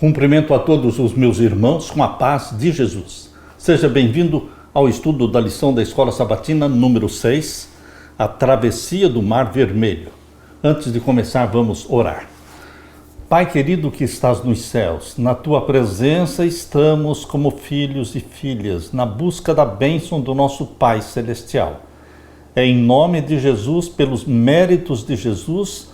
Cumprimento a todos os meus irmãos com a paz de Jesus. Seja bem-vindo ao estudo da lição da Escola Sabatina número 6, a travessia do Mar Vermelho. Antes de começar, vamos orar. Pai querido que estás nos céus, na tua presença estamos como filhos e filhas, na busca da bênção do nosso Pai Celestial. É em nome de Jesus, pelos méritos de Jesus,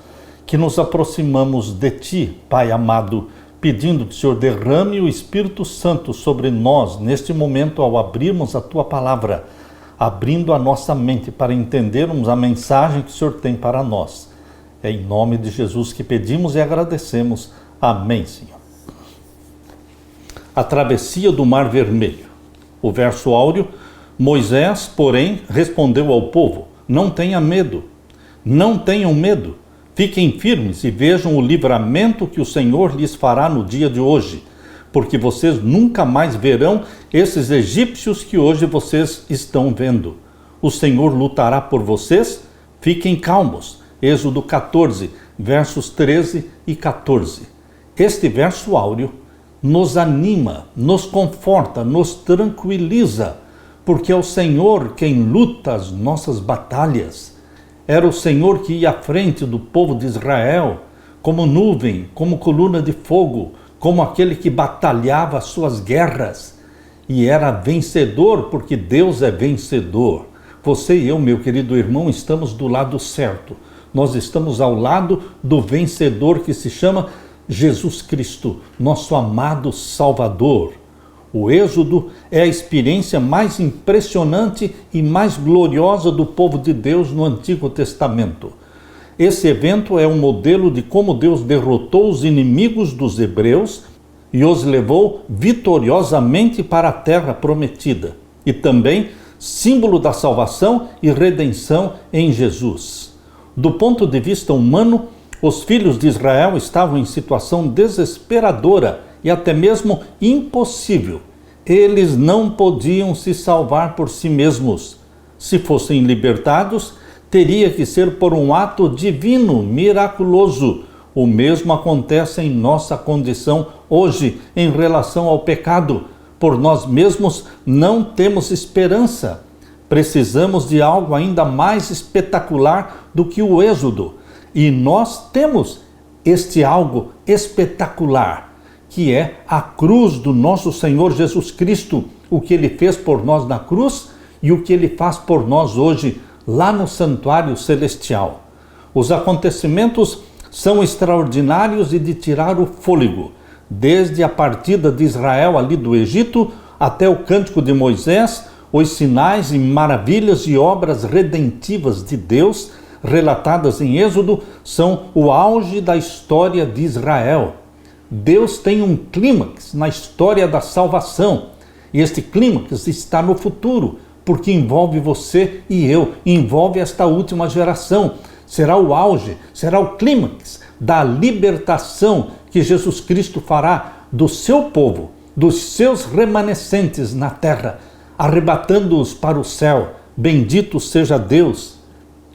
que nos aproximamos de ti, Pai amado, pedindo que o Senhor derrame o Espírito Santo sobre nós neste momento ao abrirmos a tua palavra, abrindo a nossa mente para entendermos a mensagem que o Senhor tem para nós. É em nome de Jesus que pedimos e agradecemos. Amém, Senhor. A travessia do Mar Vermelho. O verso áureo: Moisés, porém, respondeu ao povo: não tenha medo, não tenham medo. Fiquem firmes e vejam o livramento que o Senhor lhes fará no dia de hoje, porque vocês nunca mais verão esses egípcios que hoje vocês estão vendo. O Senhor lutará por vocês, fiquem calmos. Êxodo 14, versos 13 e 14. Este verso áureo nos anima, nos conforta, nos tranquiliza, porque é o Senhor quem luta as nossas batalhas. Era o Senhor que ia à frente do povo de Israel, como nuvem, como coluna de fogo, como aquele que batalhava as suas guerras. E era vencedor, porque Deus é vencedor. Você e eu, meu querido irmão, estamos do lado certo. Nós estamos ao lado do vencedor que se chama Jesus Cristo, nosso amado Salvador. O Êxodo é a experiência mais impressionante e mais gloriosa do povo de Deus no Antigo Testamento. Esse evento é um modelo de como Deus derrotou os inimigos dos hebreus e os levou vitoriosamente para a terra prometida. E também símbolo da salvação e redenção em Jesus. Do ponto de vista humano, os filhos de Israel estavam em situação desesperadora e até mesmo impossível. Eles não podiam se salvar por si mesmos. Se fossem libertados, teria que ser por um ato divino, miraculoso. O mesmo acontece em nossa condição hoje em relação ao pecado. Por nós mesmos não temos esperança. Precisamos de algo ainda mais espetacular do que o Êxodo. E nós temos este algo espetacular, que é a cruz do nosso Senhor Jesus Cristo, o que Ele fez por nós na cruz e o que Ele faz por nós hoje lá no santuário celestial. Os acontecimentos são extraordinários e de tirar o fôlego, desde a partida de Israel ali do Egito até o cântico de Moisés, os sinais e maravilhas e obras redentivas de Deus relatadas em Êxodo são o auge da história de Israel. Deus tem um clímax na história da salvação, e este clímax está no futuro, porque envolve você e eu, envolve esta última geração. Será o auge, será o clímax da libertação que Jesus Cristo fará do seu povo, dos seus remanescentes na terra, arrebatando-os para o céu. Bendito seja Deus!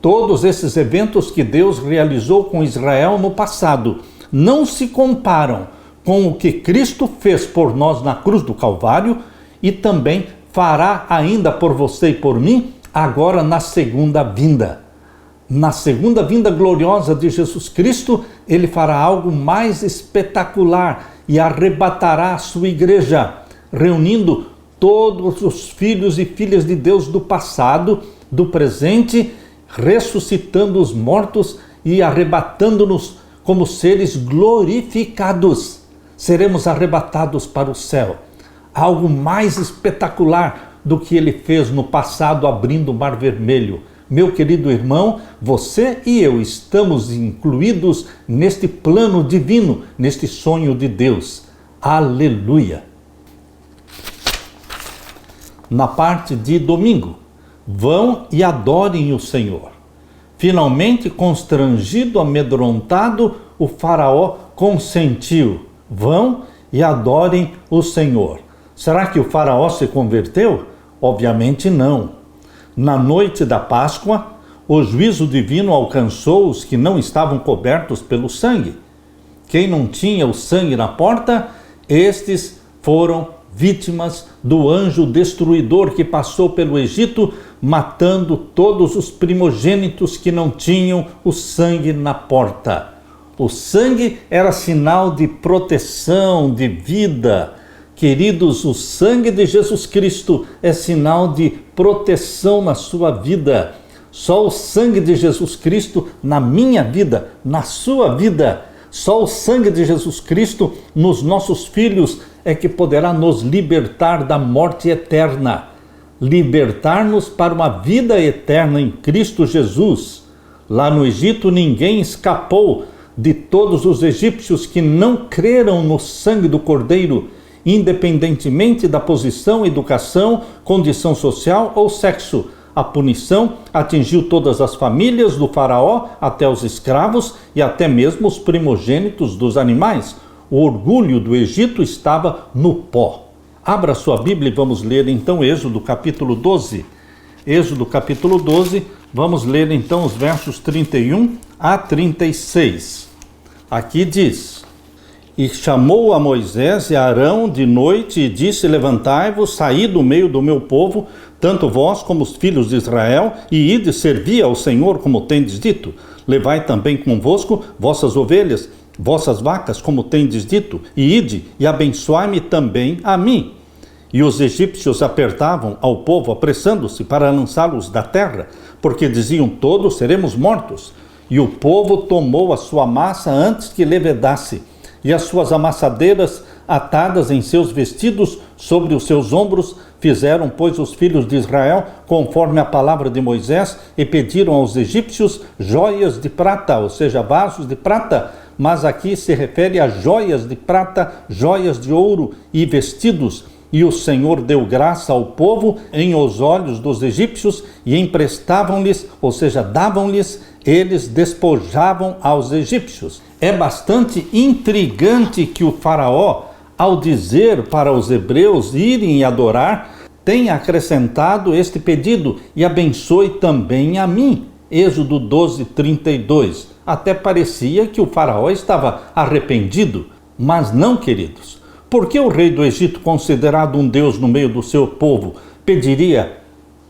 Todos esses eventos que Deus realizou com Israel no passado não se comparam com o que Cristo fez por nós na cruz do Calvário e também fará ainda por você e por mim agora na segunda vinda. Na segunda vinda gloriosa de Jesus Cristo, Ele fará algo mais espetacular e arrebatará a sua igreja, reunindo todos os filhos e filhas de Deus do passado, do presente, ressuscitando os mortos e arrebatando-nos como seres glorificados. Seremos arrebatados para o céu. Algo mais espetacular do que Ele fez no passado abrindo o Mar Vermelho. Meu querido irmão, você e eu estamos incluídos neste plano divino, neste sonho de Deus. Aleluia! Na parte de domingo, vão e adorem o Senhor. Finalmente, constrangido, amedrontado, o faraó consentiu. Vão e adorem o Senhor. Será que o faraó se converteu? Obviamente não. Na noite da Páscoa, o juízo divino alcançou os que não estavam cobertos pelo sangue. Quem não tinha o sangue na porta Estes foram vítimas do anjo destruidor que passou pelo Egito, matando todos os primogênitos que não tinham o sangue na porta. O sangue era sinal de proteção, de vida. Queridos, o sangue de Jesus Cristo é sinal de proteção na sua vida. Só o sangue de Jesus Cristo na minha vida, na sua vida, só o sangue de Jesus Cristo nos nossos filhos é que poderá nos libertar da morte eterna, libertar-nos para uma vida eterna em Cristo Jesus. Lá no Egito ninguém escapou de todos os egípcios que não creram no sangue do Cordeiro, independentemente da posição, educação, condição social ou sexo. A punição atingiu todas as famílias do faraó, até os escravos e até mesmo os primogênitos dos animais. O orgulho do Egito estava no pó. Abra sua Bíblia e vamos ler então Êxodo capítulo 12. Êxodo capítulo 12, vamos ler então os versos 31 a 36. Aqui diz: E chamou a Moisés e a Arão de noite e disse: Levantai-vos, saí do meio do meu povo, tanto vós como os filhos de Israel, e ide servir ao Senhor, como tendes dito. Levai também convosco vossas ovelhas, vossas vacas, como tendes dito, e ide e abençoai-me também a mim. E os egípcios apertavam ao povo, apressando-se para lançá-los da terra, porque diziam: todos seremos mortos. E o povo tomou a sua massa antes que levedasse, e as suas amassadeiras atadas em seus vestidos sobre os seus ombros. Fizeram, pois, os filhos de Israel conforme a palavra de Moisés, e pediram aos egípcios joias de prata, ou seja, vasos de prata, mas aqui se refere a joias de prata, joias de ouro e vestidos. E o Senhor deu graça ao povo em os olhos dos egípcios, e emprestavam-lhes, ou seja, davam-lhes, eles despojavam aos egípcios. É bastante intrigante que o faraó, ao dizer para os hebreus irem adorar, tenha acrescentado este pedido: e abençoe também a mim. Êxodo 12, 32. Até parecia que o faraó estava arrependido, mas não, queridos. Por que o rei do Egito, considerado um Deus no meio do seu povo, pediria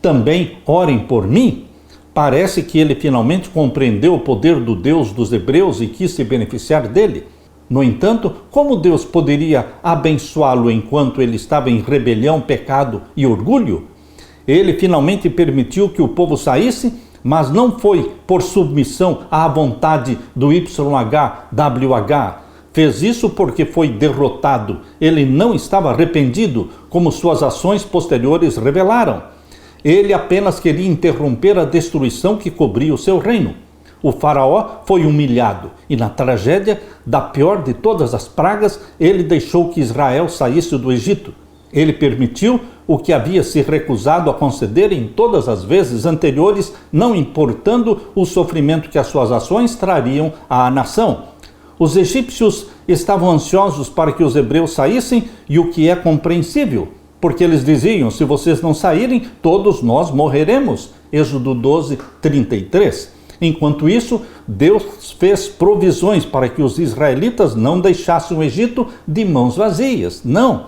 também: orem por mim? Parece que ele finalmente compreendeu o poder do Deus dos hebreus e quis se beneficiar dele. No entanto, como Deus poderia abençoá-lo enquanto ele estava em rebelião, pecado e orgulho? Ele finalmente permitiu que o povo saísse, mas não foi por submissão à vontade do YHWH. Fez isso porque foi derrotado. Ele não estava arrependido, como suas ações posteriores revelaram. Ele apenas queria interromper a destruição que cobria o seu reino. O faraó foi humilhado, e na tragédia da pior de todas as pragas, ele deixou que Israel saísse do Egito. Ele permitiu o que havia se recusado a conceder em todas as vezes anteriores, não importando o sofrimento que as suas ações trariam à nação. Os egípcios estavam ansiosos para que os hebreus saíssem, e o que é compreensível, porque eles diziam: se vocês não saírem, todos nós morreremos. Êxodo 12, 33. Enquanto isso, Deus fez provisões para que os israelitas não deixassem o Egito de mãos vazias. Não,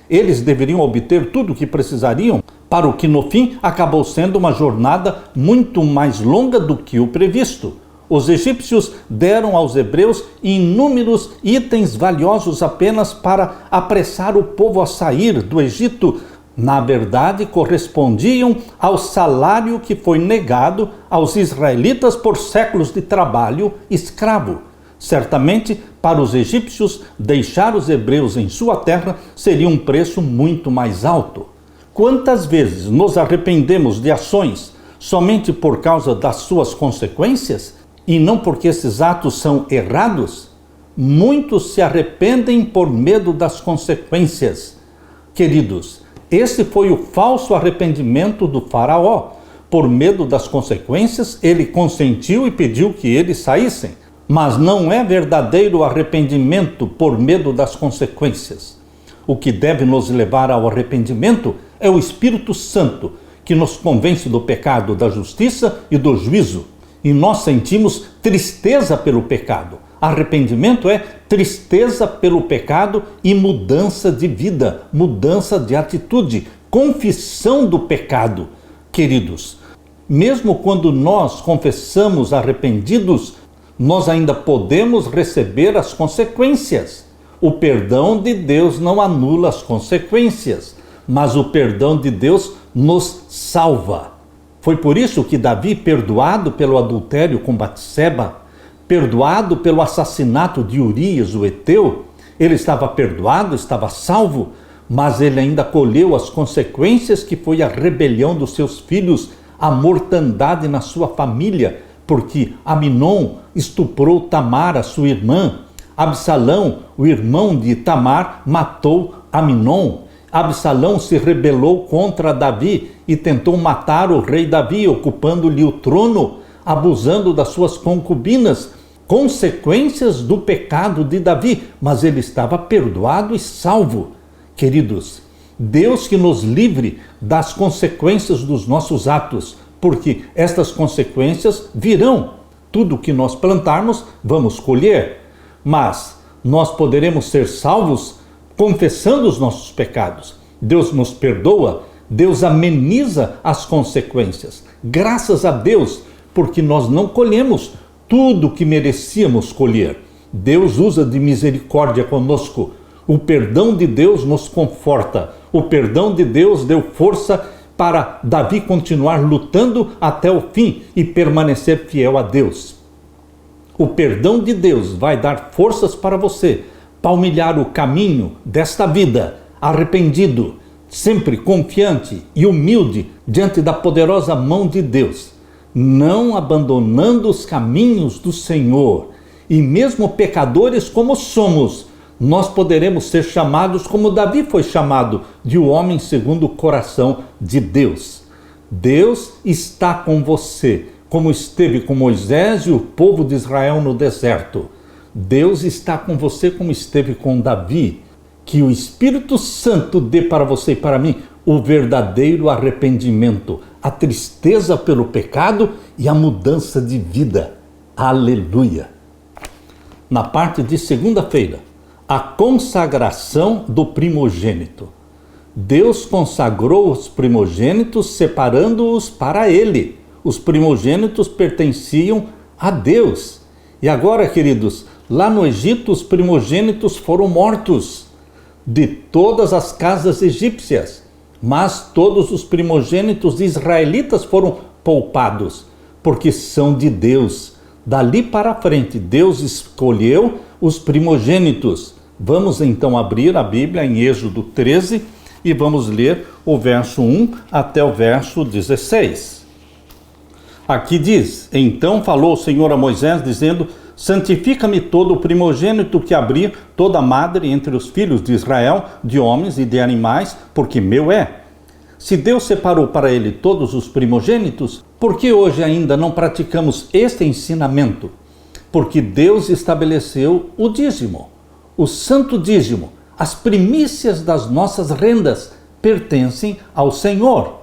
eles deveriam obter tudo o que precisariam, para o que no fim acabou sendo uma jornada muito mais longa do que o previsto. Os egípcios deram aos hebreus inúmeros itens valiosos apenas para apressar o povo a sair do Egito. Na verdade, correspondiam ao salário que foi negado aos israelitas por séculos de trabalho escravo. Certamente, para os egípcios, deixar os hebreus em sua terra seria um preço muito mais alto. Quantas vezes nos arrependemos de ações somente por causa das suas consequências, e não porque esses atos são errados? Muitos se arrependem por medo das consequências. Queridos, esse foi o falso arrependimento do faraó. Por medo das consequências, ele consentiu e pediu que eles saíssem. Mas não é verdadeiro arrependimento por medo das consequências. O que deve nos levar ao arrependimento é o Espírito Santo, que nos convence do pecado, da justiça e do juízo. E nós sentimos tristeza pelo pecado. Arrependimento é tristeza pelo pecado e mudança de vida, mudança de atitude, confissão do pecado. Queridos, mesmo quando nós confessamos arrependidos, nós ainda podemos receber as consequências. O perdão de Deus não anula as consequências, mas o perdão de Deus nos salva. Foi por isso que Davi, perdoado pelo adultério com Batseba, perdoado pelo assassinato de Urias, o heteu, ele estava perdoado, estava salvo, mas ele ainda colheu as consequências que foi a rebelião dos seus filhos, a mortandade na sua família, porque Aminon estuprou Tamar, a sua irmã. Absalão, o irmão de Tamar, matou Aminon. Absalão se rebelou contra Davi e tentou matar o rei Davi, ocupando-lhe o trono, abusando das suas concubinas. Consequências do pecado de Davi, mas ele estava perdoado e salvo. Queridos, Deus que nos livre das consequências dos nossos atos, porque estas consequências virão. Tudo que nós plantarmos, vamos colher. Mas nós poderemos ser salvos confessando os nossos pecados. Deus nos perdoa, Deus ameniza as consequências. Graças a Deus, porque nós não colhemos tudo que merecíamos colher. Deus usa de misericórdia conosco. O perdão de Deus nos conforta. O perdão de Deus deu força para Davi continuar lutando até o fim e permanecer fiel a Deus. O perdão de Deus vai dar forças para você palmilhar o caminho desta vida, arrependido, sempre confiante e humilde diante da poderosa mão de Deus, não abandonando os caminhos do Senhor. E mesmo pecadores como somos, nós poderemos ser chamados como Davi foi chamado, de um homem segundo o coração de Deus. Deus está com você, como esteve com Moisés e o povo de Israel no deserto. Deus está com você como esteve com Davi. Que o Espírito Santo dê para você e para mim o verdadeiro arrependimento, a tristeza pelo pecado e a mudança de vida. Aleluia! Na parte de segunda-feira, a consagração do primogênito. Deus consagrou os primogênitos, separando-os para Ele. Os primogênitos pertenciam a Deus. E agora, queridos, lá no Egito, os primogênitos foram mortos de todas as casas egípcias, mas todos os primogênitos israelitas foram poupados, porque são de Deus. Dali para frente, Deus escolheu os primogênitos. Vamos então abrir a Bíblia em Êxodo 13 e vamos ler o verso 1 até o verso 16. Aqui diz: Então falou o Senhor a Moisés, dizendo: Santifica-me todo o primogênito que abrir toda madre entre os filhos de Israel, de homens e de animais, porque meu é. Se Deus separou para ele todos os primogênitos, por que hoje ainda não praticamos este ensinamento? Porque Deus estabeleceu o dízimo, o santo dízimo. As primícias das nossas rendas pertencem ao Senhor.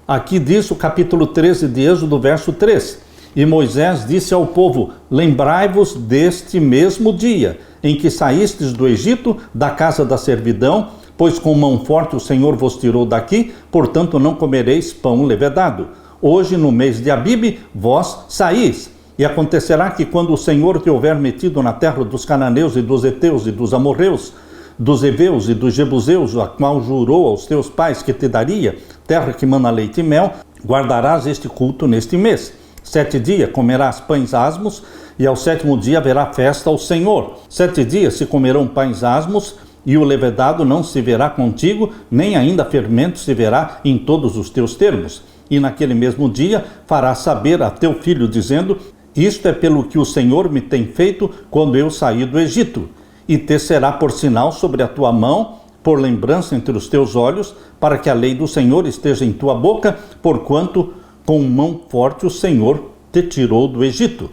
Aqui diz o capítulo 13 de Êxodo, verso 3. E Moisés disse ao povo: Lembrai-vos deste mesmo dia em que saístes do Egito, da casa da servidão, pois com mão forte o Senhor vos tirou daqui, portanto não comereis pão levedado. Hoje, no mês de Abibe, vós saís. E acontecerá que quando o Senhor te houver metido na terra dos cananeus e dos heteus e dos amorreus, dos heveus e dos jebuseus, a qual jurou aos teus pais que te daria, terra que mana leite e mel, guardarás este culto neste mês. 7 dias comerás pães asmos, e ao 7º dia haverá festa ao Senhor. 7 dias se comerão pães asmos, e o levedado não se verá contigo, nem ainda fermento se verá em todos os teus termos. E naquele mesmo dia farás saber a teu filho, dizendo: Isto é pelo que o Senhor me tem feito quando eu saí do Egito. E te será por sinal sobre a tua mão, por lembrança entre os teus olhos, para que a lei do Senhor esteja em tua boca, porquanto com mão forte o Senhor te tirou do Egito.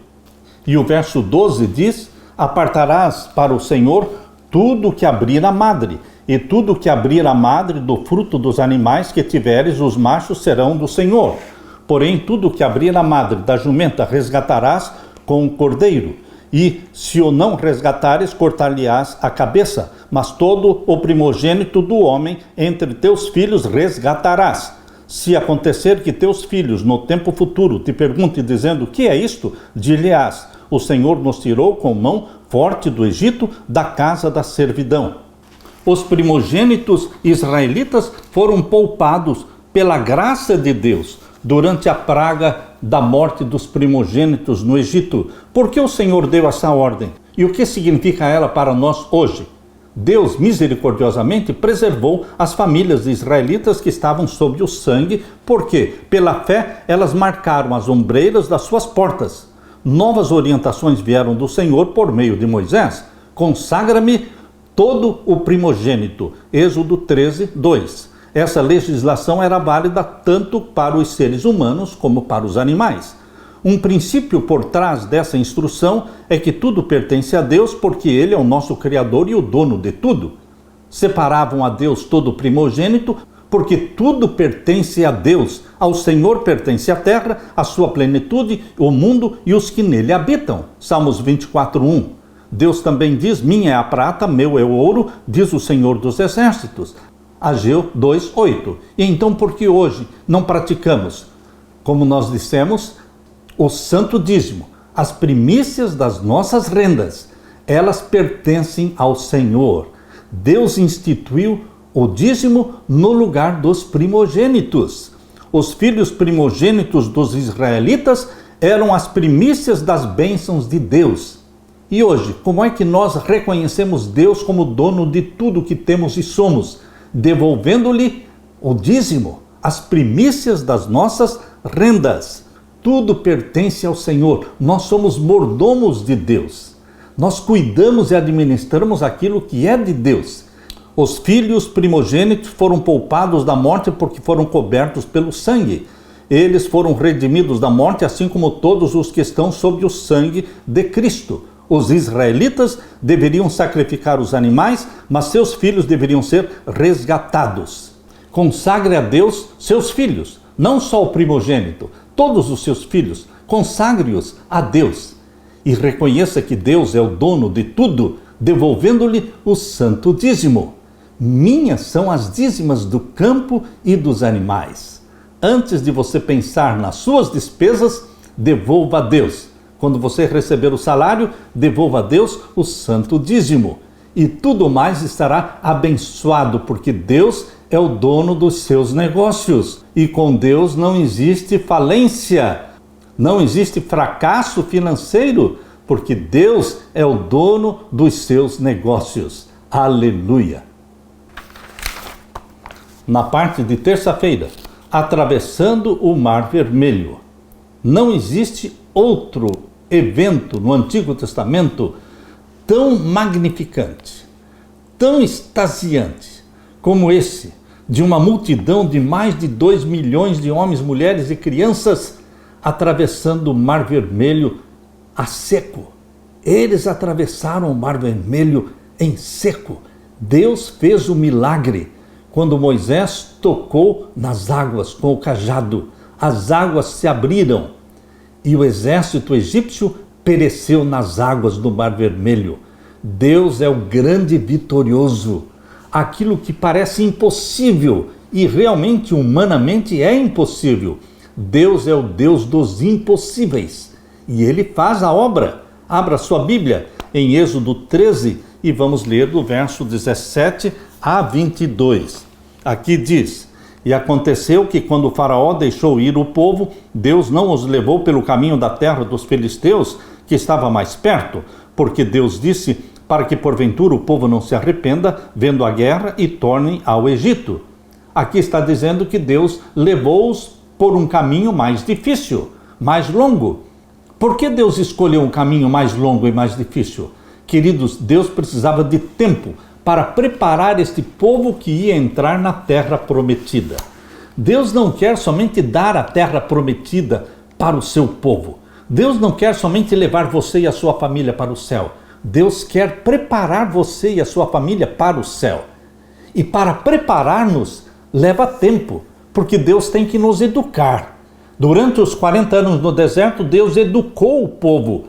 E o verso 12 diz: Apartarás para o Senhor tudo que abrir a madre, e tudo que abrir a madre do fruto dos animais que tiveres, os machos serão do Senhor. Porém, tudo que abrir a madre da jumenta resgatarás com o cordeiro. E se o não resgatares, cortar-lhe-ás a cabeça, mas todo o primogênito do homem entre teus filhos resgatarás. Se acontecer que teus filhos no tempo futuro te perguntem dizendo: que é isto? Dir-lhe-ás: o Senhor nos tirou com mão forte do Egito, da casa da servidão. Os primogênitos israelitas foram poupados pela graça de Deus durante a praga da morte dos primogênitos no Egito. Por que o Senhor deu essa ordem? E o que significa ela para nós hoje? Deus misericordiosamente preservou as famílias israelitas que estavam sob o sangue, porque, pela fé, elas marcaram as ombreiras das suas portas. Novas orientações vieram do Senhor por meio de Moisés. Consagra-me todo o primogênito. Êxodo 13, 2. Essa legislação era válida tanto para os seres humanos como para os animais. Um princípio por trás dessa instrução é que tudo pertence a Deus, porque Ele é o nosso Criador e o dono de tudo. Separavam a Deus todo o primogênito, porque tudo pertence a Deus. Ao Senhor pertence a terra, a sua plenitude, o mundo e os que nele habitam. Salmos 24, 1. Deus também diz: minha é a prata, meu é o ouro, diz o Senhor dos Exércitos. Ageu 2, 8. E então por que hoje não praticamos, como nós dissemos, o santo dízimo, as primícias das nossas rendas? Elas pertencem ao Senhor. Deus instituiu o dízimo no lugar dos primogênitos. Os filhos primogênitos dos israelitas eram as primícias das bênçãos de Deus. E hoje, como é que nós reconhecemos Deus como dono de tudo que temos e somos? Devolvendo-lhe o dízimo, as primícias das nossas rendas. Tudo pertence ao Senhor. Nós somos mordomos de Deus. Nós cuidamos e administramos aquilo que é de Deus. Os filhos primogênitos foram poupados da morte porque foram cobertos pelo sangue. Eles foram redimidos da morte, assim como todos os que estão sob o sangue de Cristo. Os israelitas deveriam sacrificar os animais, mas seus filhos deveriam ser resgatados. Consagre a Deus seus filhos, não só o primogênito, todos os seus filhos, consagre-os a Deus. E reconheça que Deus é o dono de tudo, devolvendo-lhe o santo dízimo. Minhas são as dízimas do campo e dos animais. Antes de você pensar nas suas despesas, devolva a Deus. Quando você receber o salário, devolva a Deus o santo dízimo. E tudo mais estará abençoado, porque Deus é o dono dos seus negócios. E com Deus não existe falência, não existe fracasso financeiro, porque Deus é o dono dos seus negócios. Aleluia! Na parte de terça-feira, atravessando o Mar Vermelho. Não existe outro evento no Antigo Testamento tão magnificante, tão extasiante como esse, de uma multidão de mais de 2 milhões de homens, mulheres e crianças atravessando o Mar Vermelho a seco. Eles atravessaram o Mar Vermelho em seco. Deus fez o milagre quando Moisés tocou nas águas com o cajado. As águas se abriram e o exército egípcio pereceu nas águas do Mar Vermelho. Deus é o grande vitorioso. Aquilo que parece impossível e realmente humanamente é impossível. Deus é o Deus dos impossíveis e Ele faz a obra. Abra sua Bíblia em Êxodo 13 e vamos ler do verso 17 a 22. Aqui diz: e aconteceu que quando o faraó deixou ir o povo, Deus não os levou pelo caminho da terra dos filisteus, que estava mais perto, porque Deus disse para que porventura o povo não se arrependa, vendo a guerra, e tornem ao Egito. Aqui está dizendo que Deus levou-os por um caminho mais difícil, mais longo. Por que Deus escolheu um caminho mais longo e mais difícil? Queridos, Deus precisava de tempo para preparar este povo que ia entrar na terra prometida. Deus não quer somente dar a terra prometida para o seu povo. Deus não quer somente levar você e a sua família para o céu. Deus quer preparar você e a sua família para o céu. E para preparar-nos leva tempo, porque Deus tem que nos educar. Durante os 40 anos no deserto, Deus educou o povo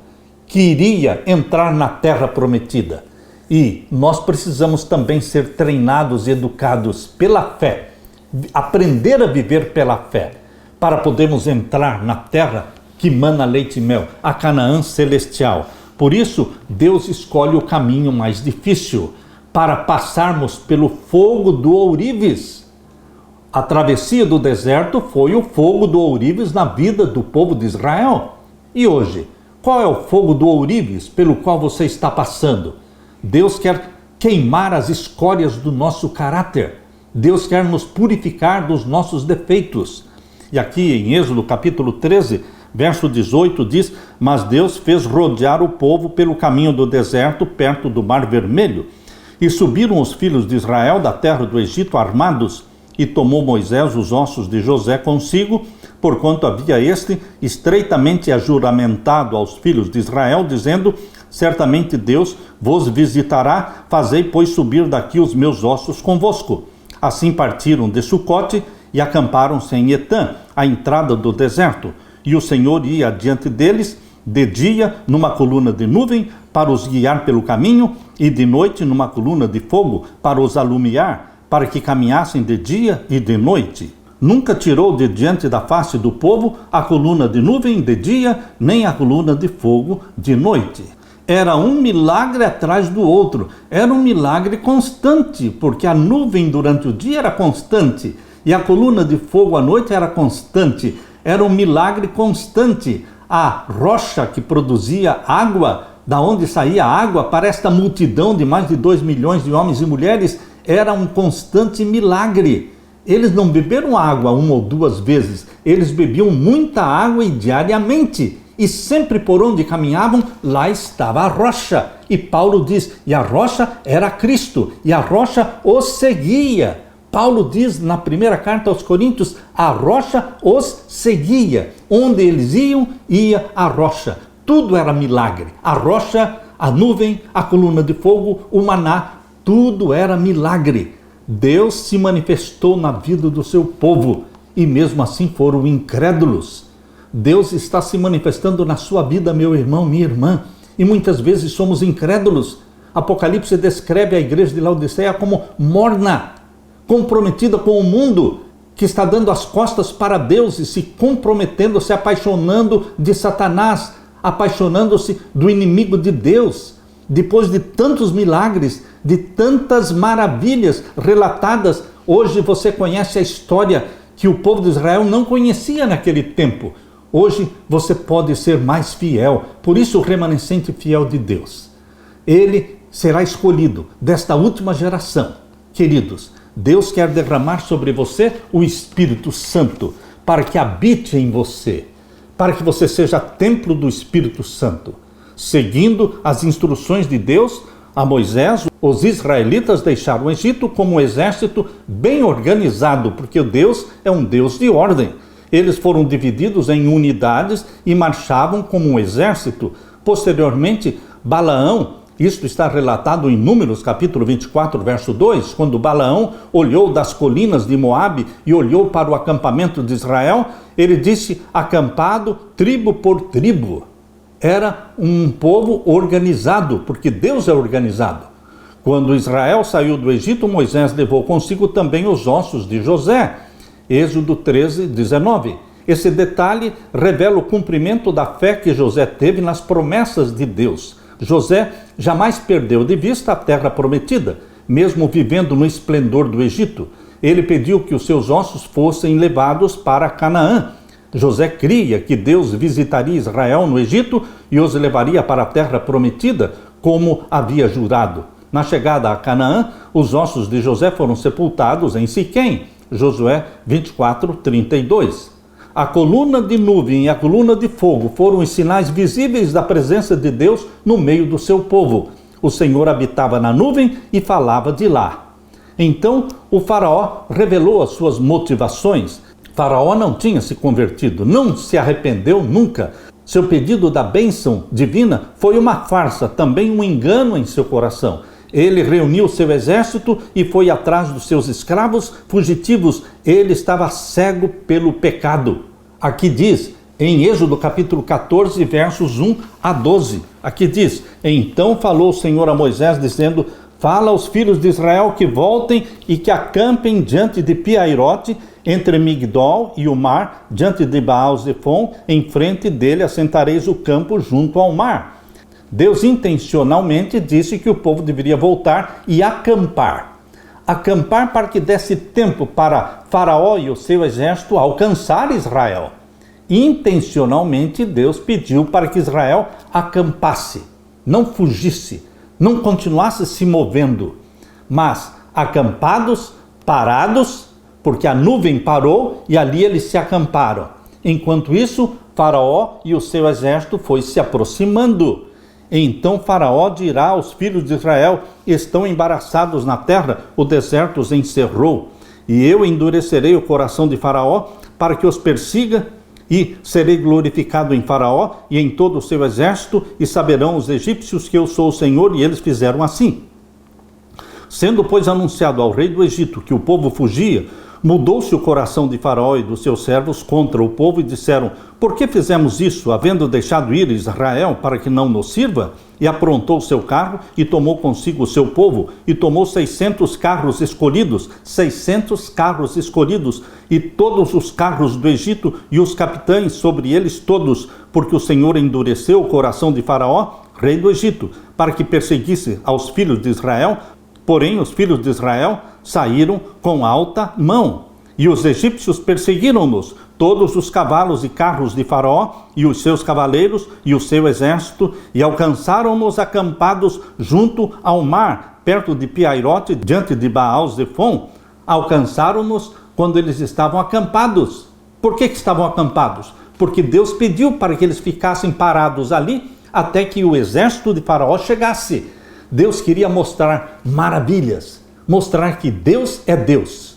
que iria entrar na terra prometida. E nós precisamos também ser treinados e educados pela fé, aprender a viver pela fé, para podermos entrar na terra que mana leite e mel, a Canaã celestial. Por isso, Deus escolhe o caminho mais difícil, para passarmos pelo fogo do ourives. A travessia do deserto foi o fogo do ourives na vida do povo de Israel. E hoje, qual é o fogo do ourives pelo qual você está passando? Deus quer queimar as escórias do nosso caráter. Deus quer nos purificar dos nossos defeitos. E aqui em Êxodo capítulo 13, verso 18 diz: mas Deus fez rodear o povo pelo caminho do deserto, perto do Mar Vermelho. E subiram os filhos de Israel da terra do Egito armados, e tomou Moisés os ossos de José consigo, porquanto havia este estreitamente ajuramentado aos filhos de Israel, dizendo: certamente Deus vos visitará, fazei, pois, subir daqui os meus ossos convosco. Assim partiram de Sucote e acamparam-se em Etã, à entrada do deserto. E o Senhor ia adiante deles, de dia numa coluna de nuvem, para os guiar pelo caminho, e de noite numa coluna de fogo, para os alumiar, para que caminhassem de dia e de noite. Nunca tirou de diante da face do povo a coluna de nuvem de dia, nem a coluna de fogo de noite. Era um milagre atrás do outro, era um milagre constante, porque a nuvem durante o dia era constante, e a coluna de fogo à noite era constante, era um milagre constante. A rocha que produzia água, da onde saía água para esta multidão de mais de 2 milhões de homens e mulheres, era um constante milagre. Eles não beberam água 1 ou 2 vezes, eles bebiam muita água e diariamente. E sempre por onde caminhavam, lá estava a rocha. E Paulo diz, e a rocha era Cristo, e a rocha os seguia. Paulo diz na primeira carta aos Coríntios, a rocha os seguia. Onde eles iam, ia a rocha. Tudo era milagre. A rocha, a nuvem, a coluna de fogo, o maná, tudo era milagre. Deus se manifestou na vida do seu povo e mesmo assim foram incrédulos. Deus está se manifestando na sua vida, meu irmão, minha irmã, e muitas vezes somos incrédulos. Apocalipse descreve a igreja de Laodiceia como morna, comprometida com o mundo, que está dando as costas para Deus e se comprometendo, se apaixonando de Satanás, apaixonando-se do inimigo de Deus. Depois de tantos milagres, de tantas maravilhas relatadas, hoje você conhece a história que o povo de Israel não conhecia naquele tempo. Hoje você pode ser mais fiel, por isso o remanescente fiel de Deus. Ele será escolhido desta última geração. Queridos, Deus quer derramar sobre você o Espírito Santo, para que habite em você, para que você seja templo do Espírito Santo. Seguindo as instruções de Deus a Moisés, os israelitas deixaram o Egito como um exército bem organizado, porque Deus é um Deus de ordem. Eles foram divididos em unidades e marchavam como um exército. Posteriormente, Balaão, isto está relatado em Números, capítulo 24, verso 2, quando Balaão olhou das colinas de Moabe e olhou para o acampamento de Israel, ele disse, acampado tribo por tribo. Era um povo organizado, porque Deus é organizado. Quando Israel saiu do Egito, Moisés levou consigo também os ossos de José. Êxodo 13, 19. Esse detalhe revela o cumprimento da fé que José teve nas promessas de Deus. José jamais perdeu de vista a terra prometida, mesmo vivendo no esplendor do Egito. Ele pediu que os seus ossos fossem levados para Canaã. José cria que Deus visitaria Israel no Egito e os levaria para a terra prometida, como havia jurado. Na chegada a Canaã, os ossos de José foram sepultados em Siquém. Josué 24, 32. A coluna de nuvem e a coluna de fogo foram os sinais visíveis da presença de Deus no meio do seu povo. O Senhor habitava na nuvem e falava de lá. Então o faraó revelou as suas motivações. Faraó não tinha se convertido, não se arrependeu nunca. Seu pedido da bênção divina foi uma farsa, também um engano em seu coração. Ele reuniu seu exército e foi atrás dos seus escravos fugitivos. Ele estava cego pelo pecado. Aqui diz, em Êxodo capítulo 14, versos 1 a 12. Aqui diz: então falou o Senhor a Moisés, dizendo: fala aos filhos de Israel que voltem e que acampem diante de Pi-Hairote, entre Migdol e o mar, diante de Baal-Zefon, em frente dele assentareis o campo junto ao mar. Deus intencionalmente disse que o povo deveria voltar e acampar. Acampar para que desse tempo para Faraó e o seu exército alcançar Israel. Intencionalmente Deus pediu para que Israel acampasse, não fugisse, não continuasse se movendo, mas acampados, parados, porque a nuvem parou e ali eles se acamparam. Enquanto isso, Faraó e o seu exército foi se aproximando. Então Faraó dirá aos filhos de Israel: estão embaraçados na terra, o deserto os encerrou. E eu endurecerei o coração de Faraó para que os persiga, e serei glorificado em Faraó e em todo o seu exército, e saberão os egípcios que eu sou o Senhor. E eles fizeram assim. Sendo, pois, anunciado ao rei do Egito que o povo fugia, mudou-se o coração de Faraó e dos seus servos contra o povo, e disseram: por que fizemos isso, havendo deixado ir Israel para que não nos sirva? E aprontou o seu carro, e tomou consigo o seu povo, e tomou 600 carros escolhidos, e todos os carros do Egito, e os capitães sobre eles todos, porque o Senhor endureceu o coração de Faraó, rei do Egito, para que perseguisse aos filhos de Israel. Porém, os filhos de Israel saíram com alta mão, e os egípcios perseguiram-nos, todos os cavalos e carros de Faraó, e os seus cavaleiros, e o seu exército, e alcançaram-nos acampados junto ao mar, perto de Pi-Hairote, diante de Baal-Zefon. Alcançaram-nos quando eles estavam acampados. Por que estavam acampados? Porque Deus pediu para que eles ficassem parados ali, até que o exército de Faraó chegasse. Deus queria mostrar maravilhas, mostrar que Deus é Deus.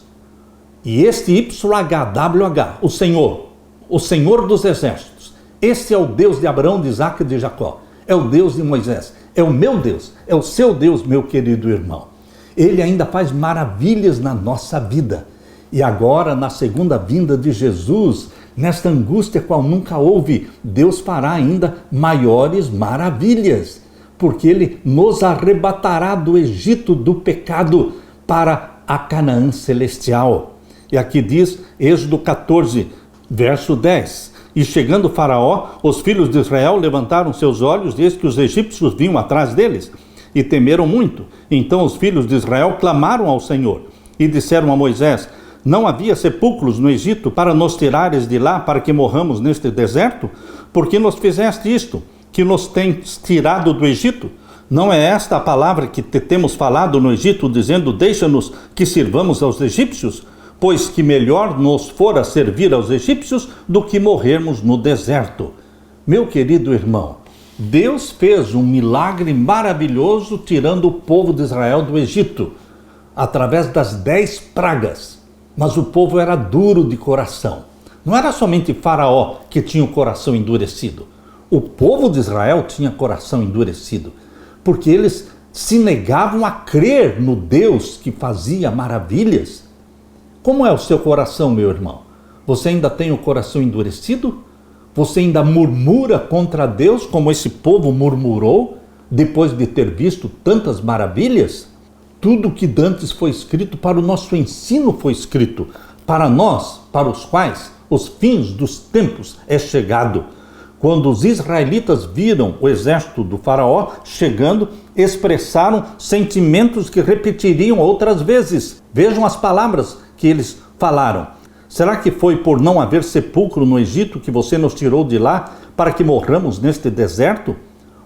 E este YHWH, o Senhor dos exércitos, este é o Deus de Abraão, de Isaac e de Jacó, é o Deus de Moisés, é o meu Deus, é o seu Deus, meu querido irmão. Ele ainda faz maravilhas na nossa vida. E agora, na segunda vinda de Jesus, nesta angústia qual nunca houve, Deus fará ainda maiores maravilhas, porque Ele nos arrebatará do Egito do pecado para a Canaã celestial. E aqui diz, Êxodo 14, verso 10. E chegando Faraó, os filhos de Israel levantaram seus olhos, e eis que os egípcios vinham atrás deles, e temeram muito. Então os filhos de Israel clamaram ao Senhor, e disseram a Moisés: não havia sepulcros no Egito para nos tirares de lá, para que morramos neste deserto? Por que nos fizeste isto, que nos tens tirado do Egito? Não é esta a palavra que te temos falado no Egito, dizendo: deixa-nos que sirvamos aos egípcios? Pois que melhor nos fora servir aos egípcios do que morrermos no deserto. Meu querido irmão, Deus fez um milagre maravilhoso tirando o povo de Israel do Egito, através das 10 pragas. Mas o povo era duro de coração. Não era somente Faraó que tinha o coração endurecido. O povo de Israel tinha coração endurecido, porque eles se negavam a crer no Deus que fazia maravilhas. Como é o seu coração, meu irmão? Você ainda tem o coração endurecido? Você ainda murmura contra Deus, como esse povo murmurou, depois de ter visto tantas maravilhas? Tudo que dantes foi escrito para o nosso ensino foi escrito, para nós, para os quais os fins dos tempos é chegado. Quando os israelitas viram o exército do Faraó chegando, expressaram sentimentos que repetiriam outras vezes. Vejam as palavras que eles falaram. Será que foi por não haver sepulcro no Egito que você nos tirou de lá para que morramos neste deserto?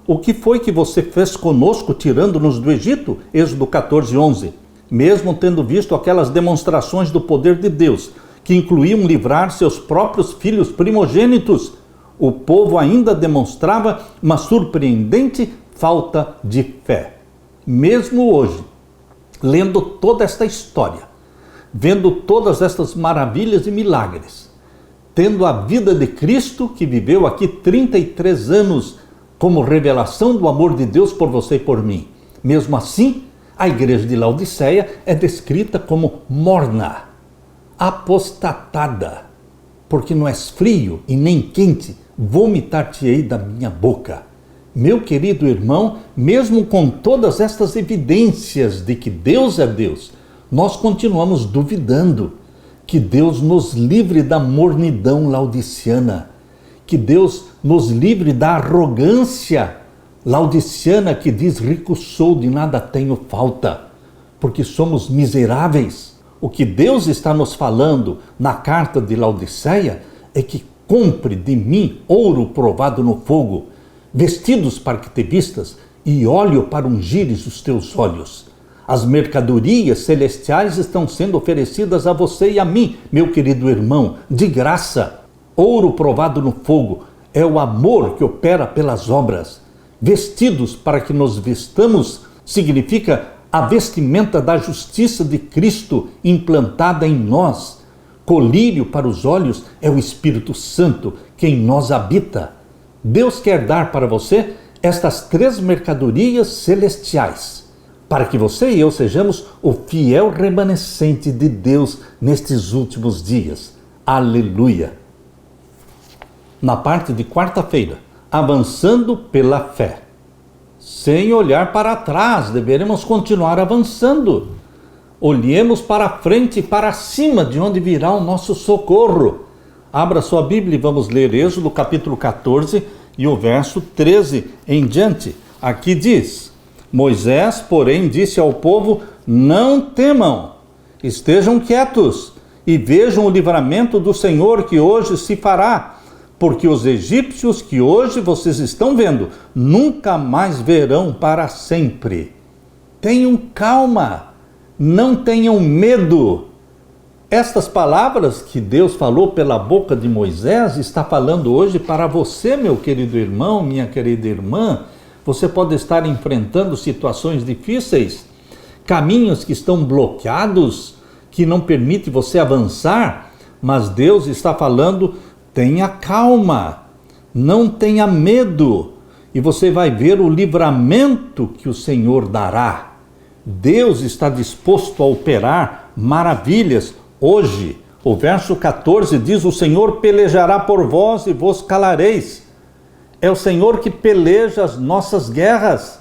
O que foi que você fez conosco tirando-nos do Egito? Êxodo 14, 11. Mesmo tendo visto aquelas demonstrações do poder de Deus, que incluíam livrar seus próprios filhos primogênitos, o povo ainda demonstrava uma surpreendente falta de fé. Mesmo hoje, lendo toda esta história, vendo todas estas maravilhas e milagres, tendo a vida de Cristo, que viveu aqui 33 anos como revelação do amor de Deus por você e por mim. Mesmo assim, a igreja de Laodiceia é descrita como morna, apostatada. porque não és frio e nem quente, vomitar-te-ei da minha boca. Meu querido irmão, mesmo com todas estas evidências de que Deus é Deus, nós continuamos duvidando. Que Deus nos livre da mornidão laodiceana, que Deus nos livre da arrogância laodiceana que diz: rico sou, de nada tenho falta, porque somos miseráveis. O que Deus está nos falando na carta de Laodiceia é que compre de mim ouro provado no fogo, vestidos para que te vistas e óleo para ungires os teus olhos. As mercadorias celestiais estão sendo oferecidas a você e a mim, meu querido irmão, de graça. Ouro provado no fogo é o amor que opera pelas obras. Vestidos para que nos vestamos significa a vestimenta da justiça de Cristo implantada em nós. Colírio para os olhos é o Espírito Santo que em nós habita. Deus quer dar para você estas 3 mercadorias celestiais, para que você e eu sejamos o fiel remanescente de Deus nestes últimos dias. Aleluia! Na parte de quarta-feira, avançando pela fé. Sem olhar para trás, deveremos continuar avançando. Olhemos para frente e para cima, de onde virá o nosso socorro. Abra sua Bíblia e vamos ler Êxodo capítulo 14 e o verso 13 em diante. Aqui diz: Moisés, porém, disse ao povo: não temam, estejam quietos e vejam o livramento do Senhor que hoje se fará, porque os egípcios que hoje vocês estão vendo, nunca mais verão para sempre. Tenham calma, não tenham medo. Estas palavras que Deus falou pela boca de Moisés, está falando hoje para você, meu querido irmão, minha querida irmã. Você pode estar enfrentando situações difíceis, caminhos que estão bloqueados, que não permitem você avançar, mas Deus está falando: tenha calma, não tenha medo, e você vai ver o livramento que o Senhor dará. Deus está disposto a operar maravilhas hoje. O verso 14 diz: o Senhor pelejará por vós e vos calareis. É o Senhor que peleja as nossas guerras,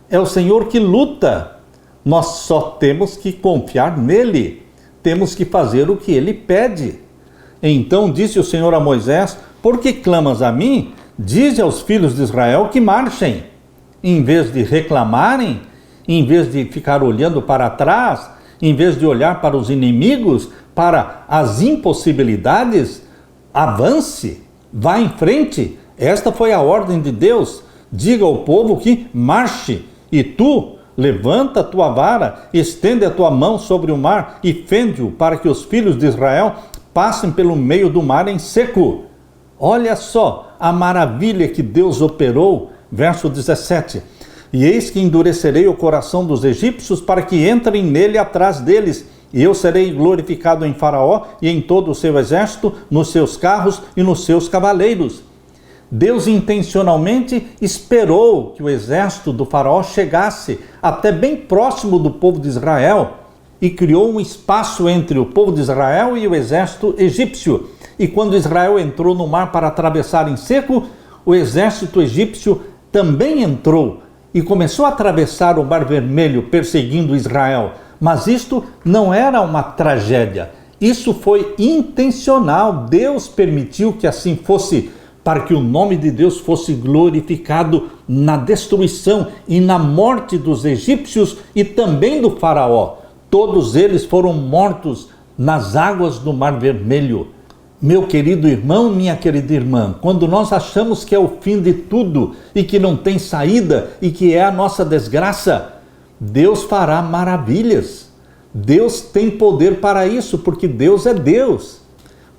é o Senhor que luta. Nós só temos que confiar nele, temos que fazer o que ele pede. Então disse o Senhor a Moisés: por que clamas a mim? Dize aos filhos de Israel que marchem. Em vez de reclamarem, em vez de ficar olhando para trás, em vez de olhar para os inimigos, para as impossibilidades, avance, vá em frente. Esta foi a ordem de Deus. Diga ao povo que marche, e tu levanta a tua vara, estende a tua mão sobre o mar e fende-o, para que os filhos de Israel passem pelo meio do mar em seco. Olha só a maravilha que Deus operou. Verso 17: e eis que endurecerei o coração dos egípcios para que entrem nele atrás deles, e eu serei glorificado em Faraó e em todo o seu exército, nos seus carros e nos seus cavaleiros. Deus intencionalmente esperou que o exército do Faraó chegasse até bem próximo do povo de Israel e criou um espaço entre o povo de Israel e o exército egípcio. E quando Israel entrou no mar para atravessar em seco, o exército egípcio também entrou e começou a atravessar o Mar Vermelho, perseguindo Israel. Mas isto não era uma tragédia, isso foi intencional. Deus permitiu que assim fosse, para que o nome de Deus fosse glorificado na destruição e na morte dos egípcios e também do Faraó. Todos eles foram mortos nas águas do Mar Vermelho. Meu querido irmão, minha querida irmã, quando nós achamos que é o fim de tudo e que não tem saída e que é a nossa desgraça, Deus fará maravilhas. Deus tem poder para isso, porque Deus é Deus.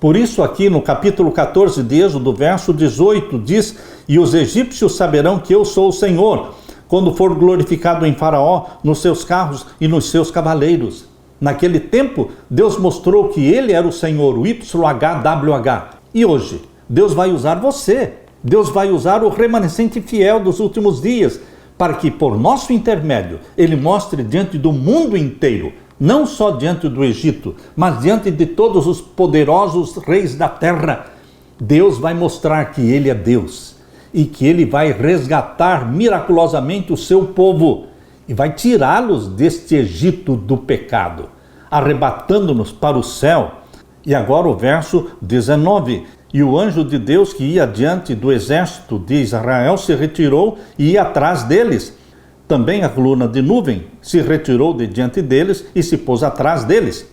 Por isso aqui no capítulo 14 de Êxodo, verso 18, diz: e os egípcios saberão que eu sou o Senhor, quando for glorificado em Faraó, nos seus carros e nos seus cavaleiros. Naquele tempo, Deus mostrou que ele era o Senhor, o YHWH. E hoje, Deus vai usar você, Deus vai usar o remanescente fiel dos últimos dias, para que por nosso intermédio, ele mostre diante do mundo inteiro não só diante do Egito, mas diante de todos os poderosos reis da terra. Deus vai mostrar que Ele é Deus e que Ele vai resgatar miraculosamente o seu povo e vai tirá-los deste Egito do pecado, arrebatando-nos para o céu. E agora o verso 19. E o anjo de Deus que ia diante do exército de Israel se retirou e ia atrás deles. Também a coluna de nuvem se retirou de diante deles e se pôs atrás deles.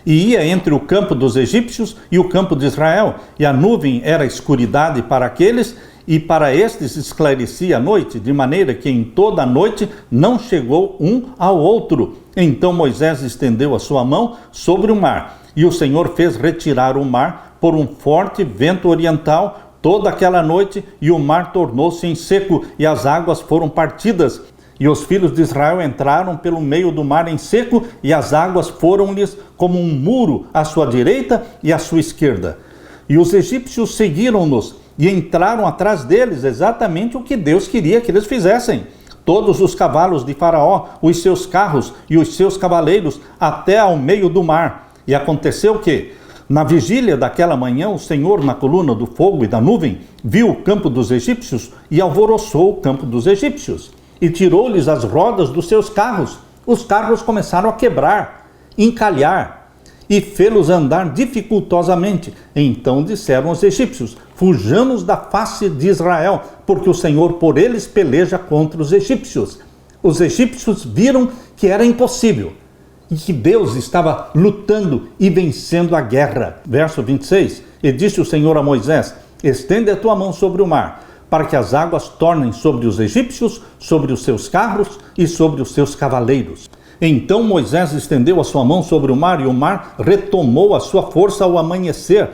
E ia entre o campo dos egípcios e o campo de Israel. E a nuvem era escuridade para aqueles, e para estes esclarecia a noite, de maneira que em toda a noite não chegou um ao outro. Então Moisés estendeu a sua mão sobre o mar, e o Senhor fez retirar o mar por um forte vento oriental toda aquela noite, e o mar tornou-se em seco, e as águas foram partidas. E os filhos de Israel entraram pelo meio do mar em seco, e as águas foram-lhes como um muro à sua direita e à sua esquerda. E os egípcios seguiram-nos, e entraram atrás deles, exatamente o que Deus queria que eles fizessem. Todos os cavalos de Faraó, os seus carros e os seus cavaleiros, até ao meio do mar. E aconteceu que, na vigília daquela manhã, o Senhor, na coluna do fogo e da nuvem, viu o campo dos egípcios e alvoroçou o campo dos egípcios, e tirou-lhes as rodas dos seus carros. Os carros começaram a quebrar, encalhar, e fê-los andar dificultosamente. Então disseram os egípcios: fujamos da face de Israel, porque o Senhor por eles peleja contra os egípcios. Os egípcios viram que era impossível, e que Deus estava lutando e vencendo a guerra. Verso 26, e disse o Senhor a Moisés: estende a tua mão sobre o mar, para que as águas tornem sobre os egípcios, sobre os seus carros e sobre os seus cavaleiros. Então Moisés estendeu a sua mão sobre o mar, e o mar retomou a sua força ao amanhecer.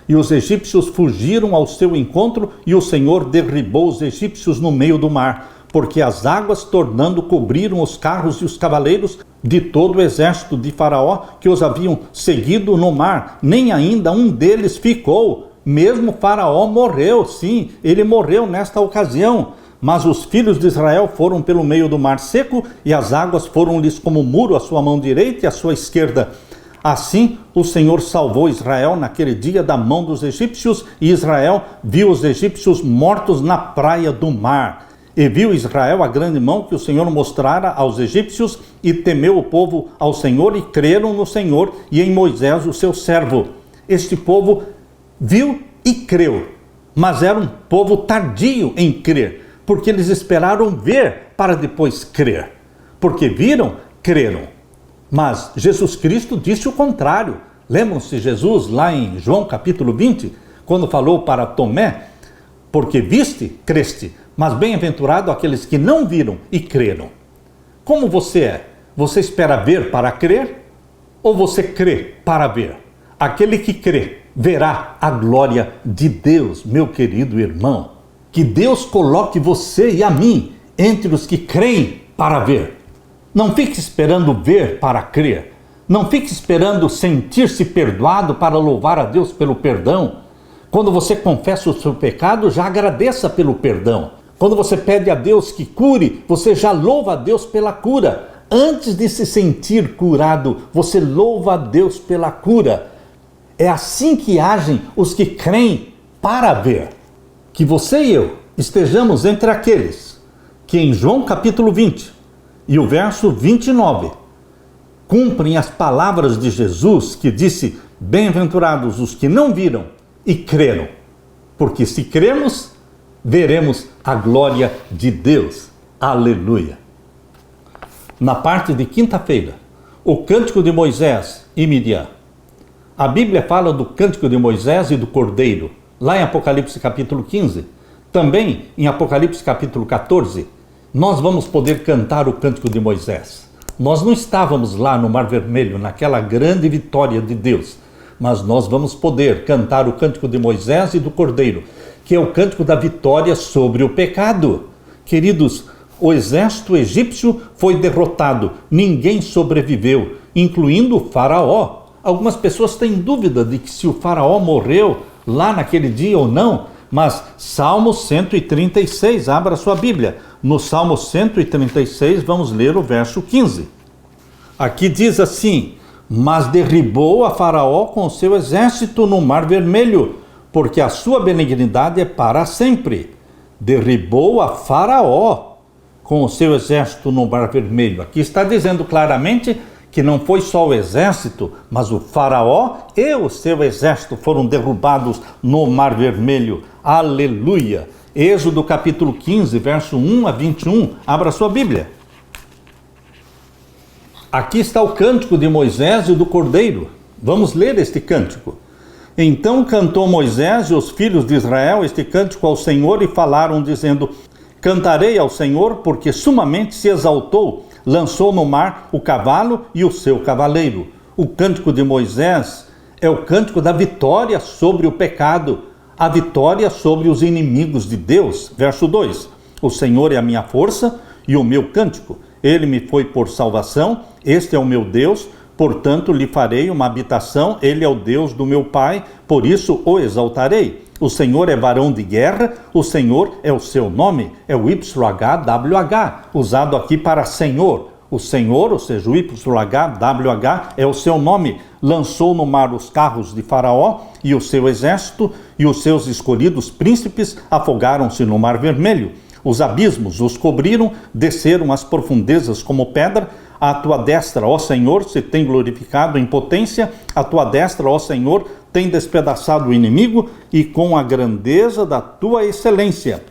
E os egípcios fugiram ao seu encontro, e o Senhor derribou os egípcios no meio do mar, porque as águas, tornando, cobriram os carros e os cavaleiros de todo o exército de Faraó que os haviam seguido no mar. Nem ainda um deles ficou. Mesmo Faraó morreu, sim, ele morreu nesta ocasião. Mas os filhos de Israel foram pelo meio do mar seco, e as águas foram-lhes como muro à sua mão direita e à sua esquerda. Assim o Senhor salvou Israel naquele dia da mão dos egípcios, e Israel viu os egípcios mortos na praia do mar. E viu Israel a grande mão que o Senhor mostrara aos egípcios, e temeu o povo ao Senhor, e creram no Senhor e em Moisés, o seu servo. Este povo viu e creu, mas era um povo tardio em crer, porque eles esperaram ver para depois crer. Porque viram, creram. Mas Jesus Cristo disse o contrário. Lembram-se Jesus lá em João capítulo 20, quando falou para Tomé: porque viste, creste, mas bem-aventurado aqueles que não viram e creram. Como você é? Você espera ver para crer? Ou você crê para ver? Aquele que crê verá a glória de Deus, meu querido irmão. Que Deus coloque você e a mim entre os que creem para ver. Não fique esperando ver para crer. Não fique esperando sentir-se perdoado para louvar a Deus pelo perdão. Quando você confessa o seu pecado, já agradeça pelo perdão. Quando você pede a Deus que cure, você já louva a Deus pela cura. Antes de se sentir curado, você louva a Deus pela cura. É assim que agem os que creem para ver. Que você e eu estejamos entre aqueles que em João capítulo 20 e o verso 29 cumprem as palavras de Jesus, que disse: bem-aventurados os que não viram e creram, porque se cremos, veremos a glória de Deus. Aleluia! Na parte de quinta-feira, o cântico de Moisés e Miriam. A Bíblia fala do cântico de Moisés e do Cordeiro, lá em Apocalipse capítulo 15, também em Apocalipse capítulo 14, nós vamos poder cantar o cântico de Moisés. Nós não estávamos lá no Mar Vermelho, naquela grande vitória de Deus, mas nós vamos poder cantar o cântico de Moisés e do Cordeiro, que é o cântico da vitória sobre o pecado. Queridos, o exército egípcio foi derrotado, ninguém sobreviveu, incluindo o faraó. Algumas pessoas têm dúvida de que se o faraó morreu lá naquele dia ou não, mas Salmo 136, abra sua Bíblia. No Salmo 136 vamos ler o verso 15. Aqui diz assim: mas derribou a Faraó com o seu exército no Mar Vermelho, porque a sua benignidade é para sempre. Derribou a Faraó com o seu exército no Mar Vermelho. Aqui está dizendo claramente que não foi só o exército, mas o Faraó e o seu exército foram derrubados no Mar Vermelho. Aleluia! Êxodo capítulo 15, verso 1 a 21. Abra sua Bíblia. Aqui está o cântico de Moisés e do Cordeiro. Vamos ler este cântico. Então cantou Moisés e os filhos de Israel este cântico ao Senhor e falaram, dizendo: cantarei ao Senhor, porque sumamente se exaltou, lançou no mar o cavalo e o seu cavaleiro. O cântico de Moisés é o cântico da vitória sobre o pecado, a vitória sobre os inimigos de Deus. Verso 2: o Senhor é a minha força e o meu cântico. Ele me foi por salvação, este é o meu Deus, portanto lhe farei uma habitação, ele é o Deus do meu pai, por isso o exaltarei. O Senhor é varão de guerra, o Senhor é o seu nome, é o YHWH, usado aqui para Senhor. O Senhor, ou seja, o YHWH é o seu nome. Lançou no mar os carros de Faraó e o seu exército, e os seus escolhidos príncipes afogaram-se no Mar Vermelho. Os abismos os cobriram, desceram as profundezas como pedra. A tua destra, ó Senhor, se tem glorificado em potência. A tua destra, ó Senhor, tem despedaçado o inimigo, e com a grandeza da tua excelência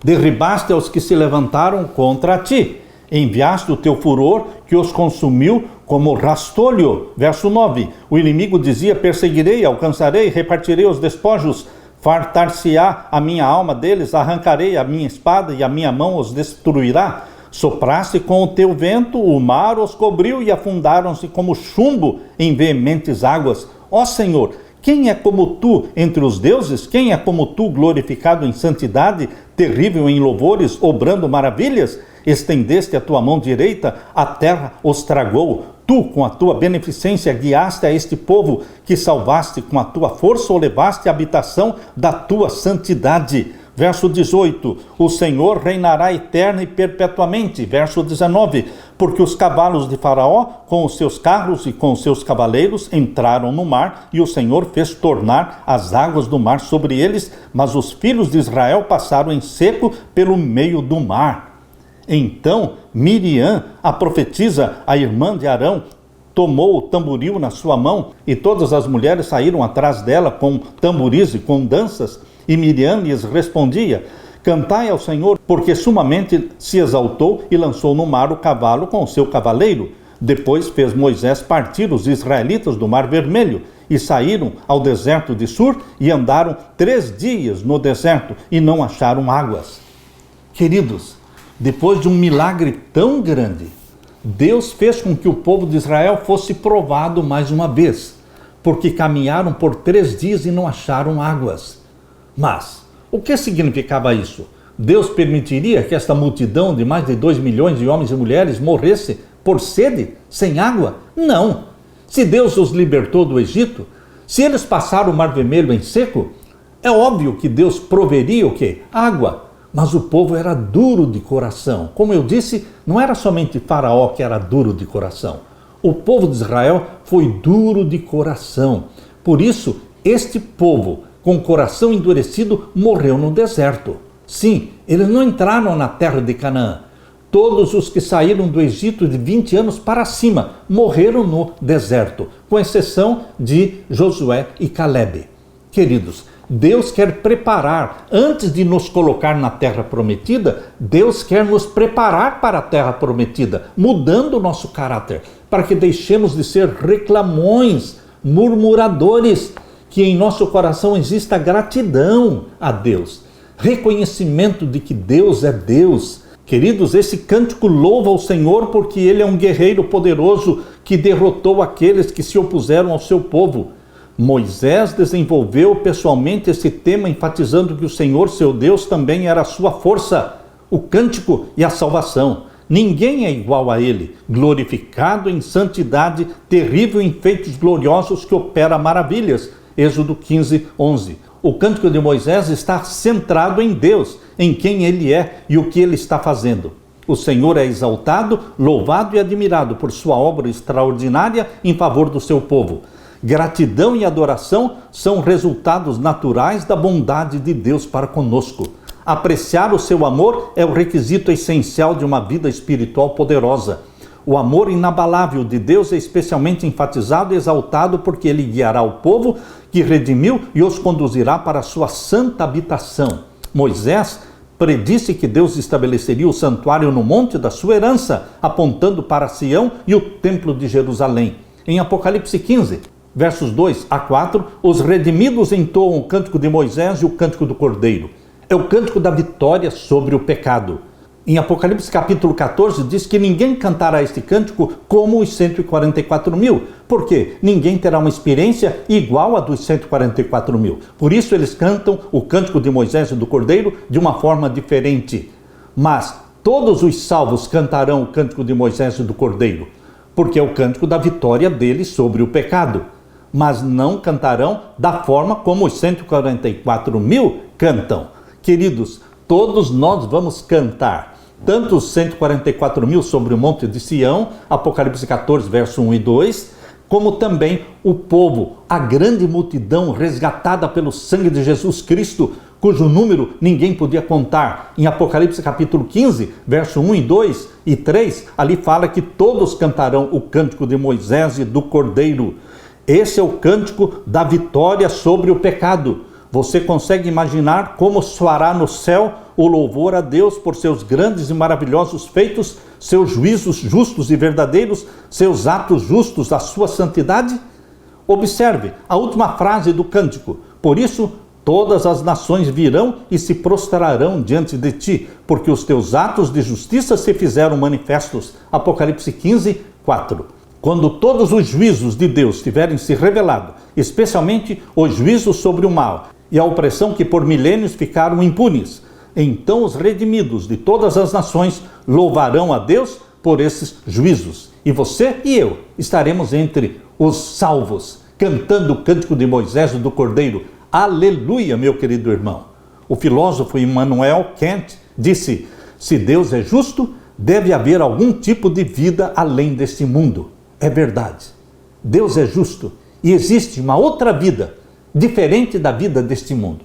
derribaste aos que se levantaram contra ti. Enviaste o teu furor que os consumiu como rastolho. Verso 9. O inimigo dizia: perseguirei, alcançarei, repartirei os despojos. Fartar-se-á a minha alma deles, arrancarei a minha espada e a minha mão os destruirá. Sopraste com o teu vento, o mar os cobriu e afundaram-se como chumbo em veementes águas. Ó Senhor, quem é como tu entre os deuses? Quem é como tu, glorificado em santidade, terrível em louvores, obrando maravilhas? Estendeste a tua mão direita, a terra os tragou. Tu, com a tua beneficência, guiaste a este povo, que salvaste com a tua força ou levaste a habitação da tua santidade. Verso 18, o Senhor reinará eterna e perpetuamente. Verso 19, porque os cavalos de Faraó, com os seus carros e com os seus cavaleiros, entraram no mar, e o Senhor fez tornar as águas do mar sobre eles, mas os filhos de Israel passaram em seco pelo meio do mar. Então Miriam, a profetisa, a irmã de Arão, tomou o tamboril na sua mão, e todas as mulheres saíram atrás dela com tamboris e com danças. E Miriam lhes respondia: cantai ao Senhor, porque sumamente se exaltou e lançou no mar o cavalo com o seu cavaleiro. Depois fez Moisés partir os israelitas do Mar Vermelho, e saíram ao deserto de Sur, e andaram 3 dias no deserto, e não acharam águas. Queridos, depois de um milagre tão grande, Deus fez com que o povo de Israel fosse provado mais uma vez, porque caminharam por 3 dias e não acharam águas. Mas, o que significava isso? Deus permitiria que esta multidão de mais de 2 milhões de homens e mulheres morresse por sede, sem água? Não. Se Deus os libertou do Egito, se eles passaram o Mar Vermelho em seco, é óbvio que Deus proveria o quê? Água. Mas o povo era duro de coração. Como eu disse, não era somente Faraó que era duro de coração. O povo de Israel foi duro de coração. Por isso, este povo, com o coração endurecido, morreu no deserto. Sim, eles não entraram na terra de Canaã. Todos os que saíram do Egito de 20 anos para cima morreram no deserto, com exceção de Josué e Calebe. Queridos, Deus quer preparar, antes de nos colocar na terra prometida, Deus quer nos preparar para a terra prometida, mudando o nosso caráter, para que deixemos de ser reclamões, murmuradores, que em nosso coração exista gratidão a Deus, reconhecimento de que Deus é Deus. Queridos, esse cântico louva o Senhor porque Ele é um guerreiro poderoso que derrotou aqueles que se opuseram ao seu povo. Moisés desenvolveu pessoalmente esse tema, enfatizando que o Senhor, seu Deus, também era a sua força, o cântico e a salvação. Ninguém é igual a Ele, glorificado em santidade, terrível em feitos gloriosos, que opera maravilhas. Êxodo 15, 11. O cântico de Moisés está centrado em Deus, em quem Ele é e o que Ele está fazendo. O Senhor é exaltado, louvado e admirado por sua obra extraordinária em favor do seu povo. Gratidão e adoração são resultados naturais da bondade de Deus para conosco. Apreciar o seu amor é o requisito essencial de uma vida espiritual poderosa. O amor inabalável de Deus é especialmente enfatizado e exaltado porque ele guiará o povo que redimiu e os conduzirá para a sua santa habitação. Moisés predisse que Deus estabeleceria o santuário no monte da sua herança, apontando para Sião e o templo de Jerusalém. Em Apocalipse 15, versos 2 a 4, os redimidos entoam o cântico de Moisés e o cântico do Cordeiro. É o cântico da vitória sobre o pecado. Em Apocalipse capítulo 14 diz que ninguém cantará este cântico como os 144 mil, porque ninguém terá uma experiência igual a dos 144 mil. Por isso eles cantam o cântico de Moisés e do Cordeiro de uma forma diferente. Mas todos os salvos cantarão o cântico de Moisés e do Cordeiro, porque é o cântico da vitória deles sobre o pecado. Mas não cantarão da forma como os 144 mil cantam. Queridos, todos nós vamos cantar, tanto os 144 mil sobre o monte de Sião, Apocalipse 14, verso 1 e 2, como também o povo, a grande multidão resgatada pelo sangue de Jesus Cristo, cujo número ninguém podia contar. Em Apocalipse capítulo 15, verso 1 e 2 e 3, ali fala que todos cantarão o cântico de Moisés e do Cordeiro. Esse é o cântico da vitória sobre o pecado. Você consegue imaginar como soará no céu o louvor a Deus por seus grandes e maravilhosos feitos, seus juízos justos e verdadeiros, seus atos justos, a sua santidade? Observe a última frase do cântico. Por isso, todas as nações virão e se prostrarão diante de ti, porque os teus atos de justiça se fizeram manifestos. Apocalipse 15, 4. Quando todos os juízos de Deus tiverem se revelado, especialmente os juízos sobre o mal e a opressão que por milênios ficaram impunes, então os redimidos de todas as nações louvarão a Deus por esses juízos. E você e eu estaremos entre os salvos, cantando o cântico de Moisés e do Cordeiro. Aleluia, meu querido irmão. O filósofo Immanuel Kant disse: se Deus é justo, deve haver algum tipo de vida além deste mundo. É verdade. Deus é justo e existe uma outra vida diferente da vida deste mundo.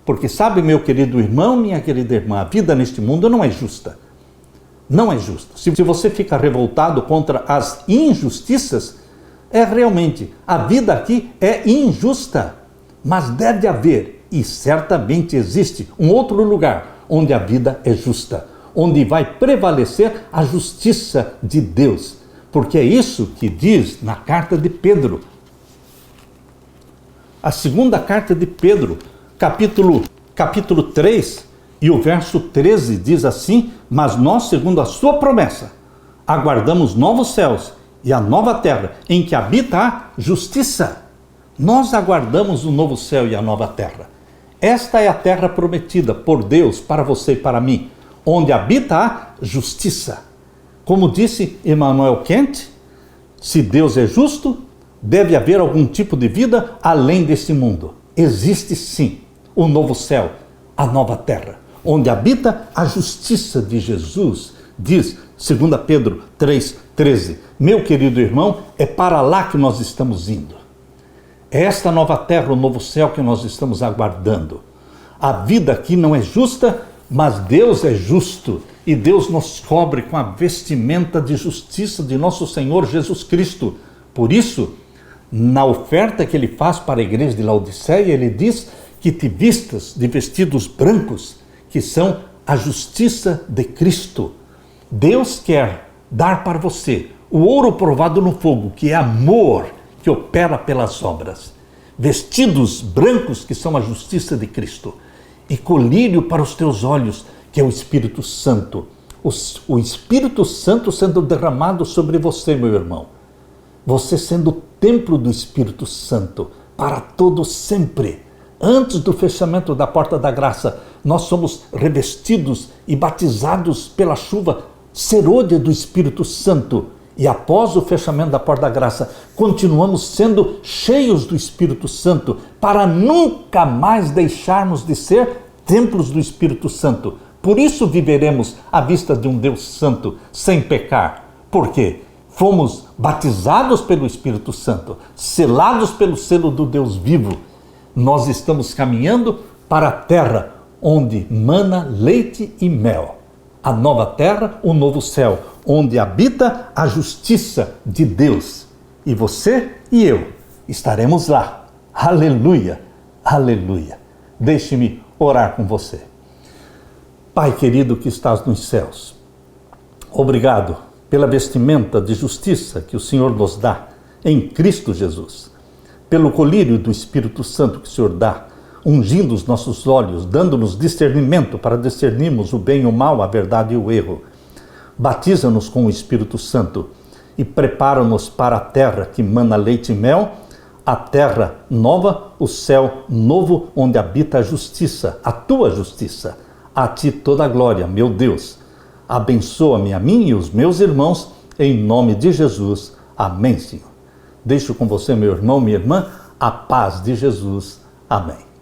Porque sabe, meu querido irmão, minha querida irmã, a vida neste mundo não é justa. Não é justa. Se você fica revoltado contra as injustiças, realmente, a vida aqui é injusta. Mas deve haver, e certamente existe, um outro lugar onde a vida é justa, onde vai prevalecer a justiça de Deus. Porque é isso que diz na carta de Pedro. A segunda carta de Pedro, capítulo 3, e o verso 13 diz assim: mas nós, segundo a sua promessa, aguardamos novos céus e a nova terra, em que habita a justiça. Nós aguardamos o novo céu e a nova terra. Esta é a terra prometida por Deus para você e para mim, onde habita a justiça. Como disse Immanuel Kant, se Deus é justo, deve haver algum tipo de vida além deste mundo. Existe sim o novo céu, a nova terra, onde habita a justiça de Jesus. Diz 2 Pedro 3,13. Meu querido irmão, é para lá que nós estamos indo. É esta nova terra, o novo céu que nós estamos aguardando. A vida aqui não é justa, mas Deus é justo. E Deus nos cobre com a vestimenta de justiça de nosso Senhor Jesus Cristo. Por isso, na oferta que ele faz para a igreja de Laodiceia, ele diz que te vistas de vestidos brancos, que são a justiça de Cristo. Deus quer dar para você o ouro provado no fogo, que é amor, que opera pelas obras. Vestidos brancos, que são a justiça de Cristo. E colírio para os teus olhos, que é o Espírito Santo. O Espírito Santo sendo derramado sobre você, meu irmão. Você sendo o templo do Espírito Santo para todo sempre. Antes do fechamento da porta da graça, nós somos revestidos e batizados pela chuva serôdia do Espírito Santo. E após o fechamento da porta da graça, continuamos sendo cheios do Espírito Santo para nunca mais deixarmos de ser templos do Espírito Santo. Por isso viveremos à vista de um Deus santo, sem pecar. Por quê? Fomos batizados pelo Espírito Santo, selados pelo selo do Deus vivo. Nós estamos caminhando para a terra onde mana leite e mel. A nova terra, o novo céu, onde habita a justiça de Deus. E você e eu estaremos lá. Aleluia, aleluia. Deixe-me orar com você. Pai querido que estás nos céus, obrigado pela vestimenta de justiça que o Senhor nos dá em Cristo Jesus, pelo colírio do Espírito Santo que o Senhor dá, ungindo os nossos olhos, dando-nos discernimento para discernirmos o bem e o mal, a verdade e o erro. Batiza-nos com o Espírito Santo e prepara-nos para a terra que mana leite e mel, a terra nova, o céu novo, onde habita a justiça, a tua justiça. A ti toda a glória, meu Deus. Abençoa-me a mim e os meus irmãos, em nome de Jesus. Amém, Senhor. Deixo com você, meu irmão, minha irmã, a paz de Jesus. Amém.